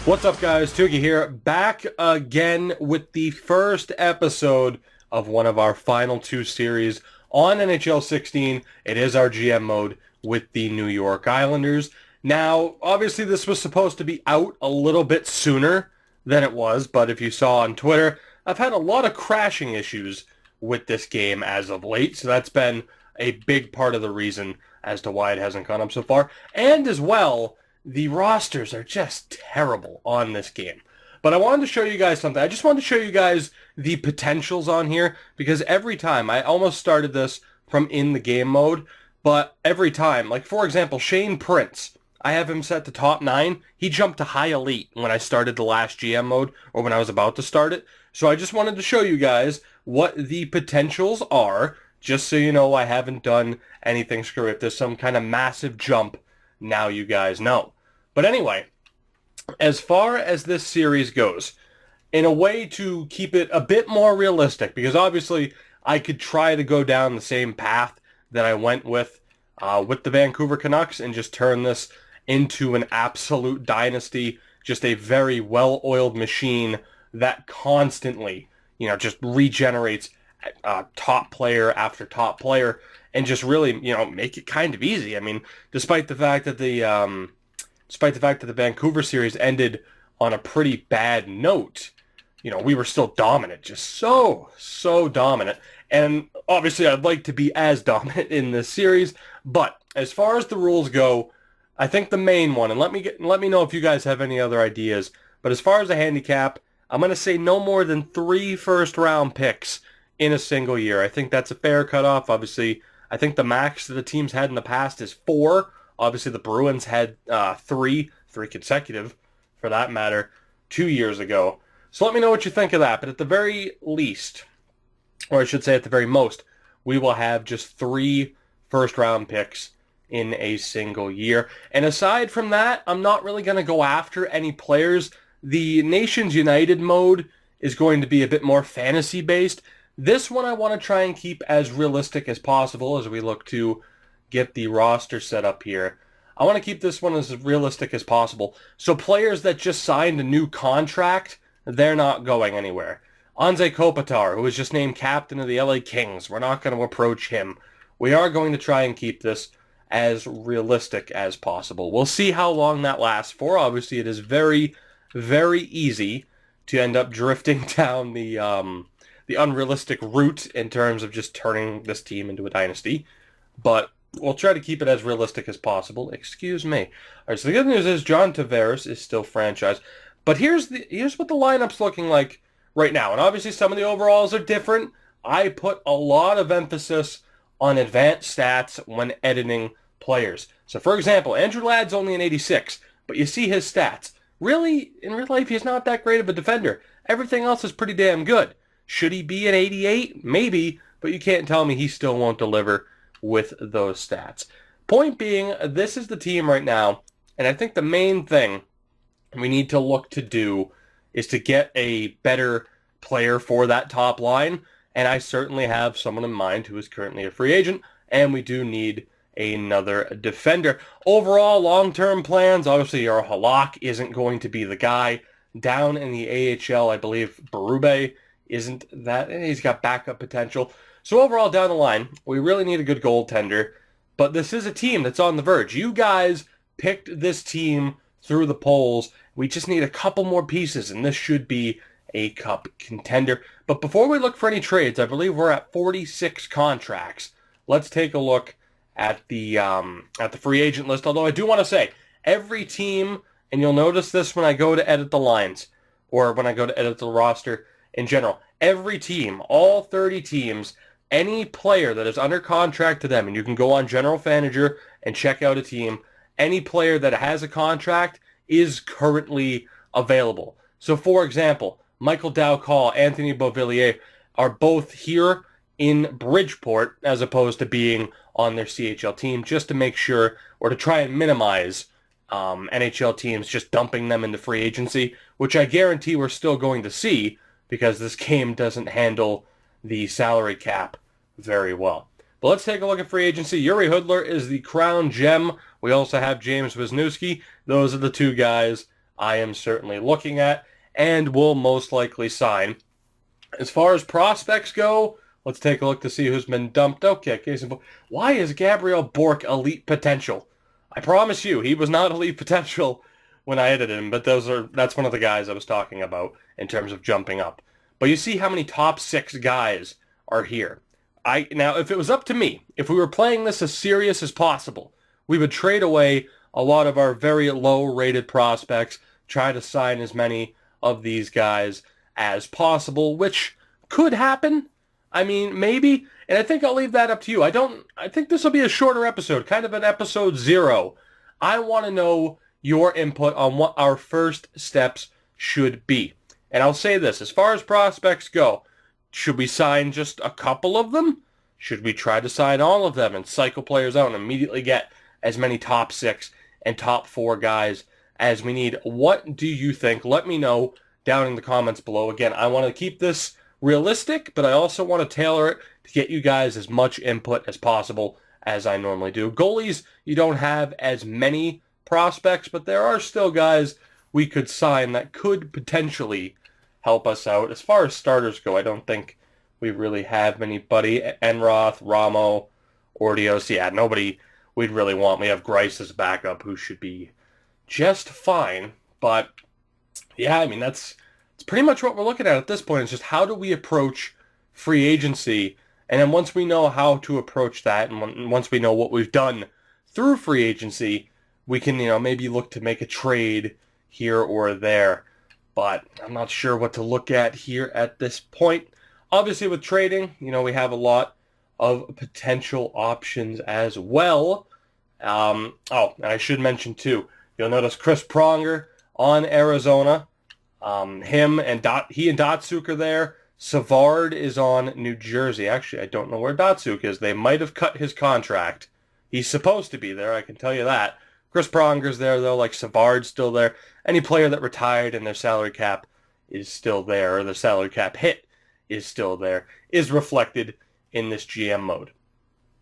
What's up, guys? Tuki here, back again with the first episode of one of our final two series on NHL 16. It is our GM mode with the New York Islanders. Now, obviously, this was supposed to be out a little bit sooner than it was, but if you saw on Twitter, I've had a lot of crashing issues with this game as of late, so that's been a big part of the reason as to why it hasn't gone up so far. And as well, the rosters are just terrible on this game. But I wanted to show you guys something. I just wanted to show you guys the potentials on here, because every time, I almost started this from in the game mode, but every time, like for example, Shane Prince, I have him set to top 9. He jumped to high elite when I started the last GM mode, or when I was about to start it. So I just wanted to show you guys what the potentials are, just so you know I haven't done anything screwy. If there's some kind of massive jump, now you guys know. But anyway, as far as this series goes, in a way to keep it a bit more realistic, because obviously I could try to go down the same path that I went with the Vancouver Canucks and just turn this into an absolute dynasty, just a very well-oiled machine that constantly, just regenerates top player after top player and just really, make it kind of easy. I mean, despite the fact that the Vancouver series ended on a pretty bad note, we were still dominant, just so dominant. And obviously I'd like to be as dominant in this series, but as far as the rules go, I think the main one, and let me know if you guys have any other ideas, but as far as the handicap, I'm going to say no more than 3 first-round picks in a single year. I think that's a fair cutoff. Obviously, I think the max that the teams had in the past is 4. Obviously, the Bruins had 3 consecutive, for that matter, 2 years ago. So let me know what you think of that. But at the very least, or I should say at the very most, we will have just 3 first-round picks in a single year. And aside from that, I'm not really going to go after any players. The Nations United mode is going to be a bit more fantasy-based. This one I want to try and keep as realistic as possible as we look to get the roster set up here. I want to keep this one as realistic as possible. So players that just signed a new contract, they're not going anywhere. Anze Kopitar, who was just named captain of the LA Kings, we're not going to approach him. We are going to try and keep this as realistic as possible. We'll see how long that lasts for. Obviously, it is very, very easy to end up drifting down the unrealistic route in terms of just turning this team into a dynasty. But we'll try to keep it as realistic as possible. Excuse me. All right, so the good news is John Tavares is still franchised. But here's what the lineup's looking like right now. And obviously some of the overalls are different. I put a lot of emphasis on advanced stats when editing players. So for example, Andrew Ladd's only an 86, but you see his stats. Really, in real life, he's not that great of a defender. Everything else is pretty damn good. Should he be an 88? Maybe, but you can't tell me he still won't deliver with those stats. Point being, this is the team right now, and I think the main thing we need to look to do is to get a better player for that top line, and I certainly have someone in mind who is currently a free agent, and we do need another defender. Overall, long-term plans, obviously your Halak isn't going to be the guy. Down in the AHL, I believe Berube isn't that. He's got backup potential. So overall, down the line, we really need a good goaltender, but this is a team that's on the verge. You guys picked this team through the polls. We just need a couple more pieces, and this should be a cup contender. But before we look for any trades, I believe we're at 46 contracts. Let's take a look at the free agent list. Although I do want to say, every team, and you'll notice this when I go to edit the lines, or when I go to edit the roster in general, every team, all 30 teams, any player that is under contract to them, and you can go on General Manager and check out a team, any player that has a contract is currently available. So for example, Michael Dowcall, Anthony Beauvillier are both here in Bridgeport as opposed to being on their CHL team, just to make sure, or to try and minimize NHL teams just dumping them into free agency, which I guarantee we're still going to see because this game doesn't handle the salary cap very well. But let's take a look at free agency. Yuri Hoodler is the crown gem. We also have James Wisniewski. Those are the two guys I am certainly looking at and will most likely sign. As far as prospects go, let's take a look to see who's been dumped. Okay, why is Gabriel Bourque elite potential? I promise you, he was not elite potential when I edited him, but that's one of the guys I was talking about in terms of jumping up. But you see how many top 6 guys are here. Now, if it was up to me, if we were playing this as serious as possible, we would trade away a lot of our very low-rated prospects, try to sign as many of these guys as possible, which could happen. I mean, maybe. And I think I'll leave that up to you. I think this will be a shorter episode, kind of an episode 0. I want to know your input on what our first steps should be. And I'll say this, as far as prospects go, should we sign just a couple of them? Should we try to sign all of them and cycle players out and immediately get as many top 6 and top 4 guys as we need? What do you think? Let me know down in the comments below. Again, I want to keep this realistic, but I also want to tailor it to get you guys as much input as possible as I normally do. Goalies, you don't have as many prospects, but there are still guys we could sign that could potentially help us out. As far as starters go, I don't think we really have anybody. Enroth, Ramo, Ordios, yeah, nobody we'd really want. We have Grice as backup, who should be just fine. But yeah, I mean, it's pretty much what we're looking at this point. It's just how do we approach free agency? And then once we know how to approach that, and once we know what we've done through free agency, we can, maybe look to make a trade here or there. But I'm not sure what to look at here at this point. Obviously, with trading, we have a lot of potential options as well. And I should mention, too, you'll notice Chris Pronger on Arizona. He and Datsuk are there. Savard is on New Jersey. Actually, I don't know where Datsuk is. They might have cut his contract. He's supposed to be there, I can tell you that. Chris Pronger's there, though, like Savard's still there. Any player that retired and their salary cap is still there, or the salary cap hit is still there, is reflected in this GM mode.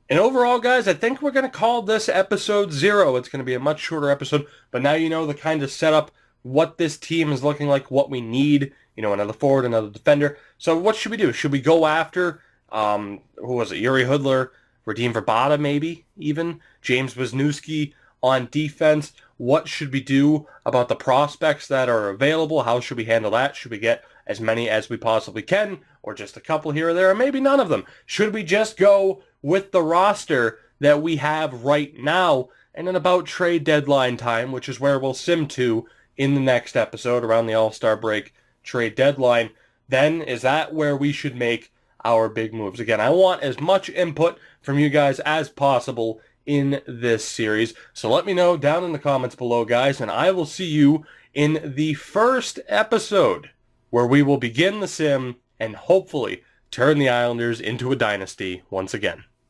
And overall, guys, I think we're going to call this episode 0. It's going to be a much shorter episode, but now you know the kind of setup, what this team is looking like, what we need, another forward, another defender. So what should we do? Should we go after, who was it, Yuri Hoodler, Radim Verbata maybe even, James Wisniewski on defense? What should we do about the prospects that are available? How should we handle that? Should we get as many as we possibly can, or just a couple here or there, or maybe none of them? Should we just go with the roster that we have right now? And then about trade deadline time, which is where we'll sim to in the next episode around the All-Star break trade deadline, then is that where we should make our big moves? Again, I want as much input from you guys as possible in this series. So let me know down in the comments below, guys, and I will see you in the first episode where we will begin the sim and hopefully turn the Islanders into a dynasty once again.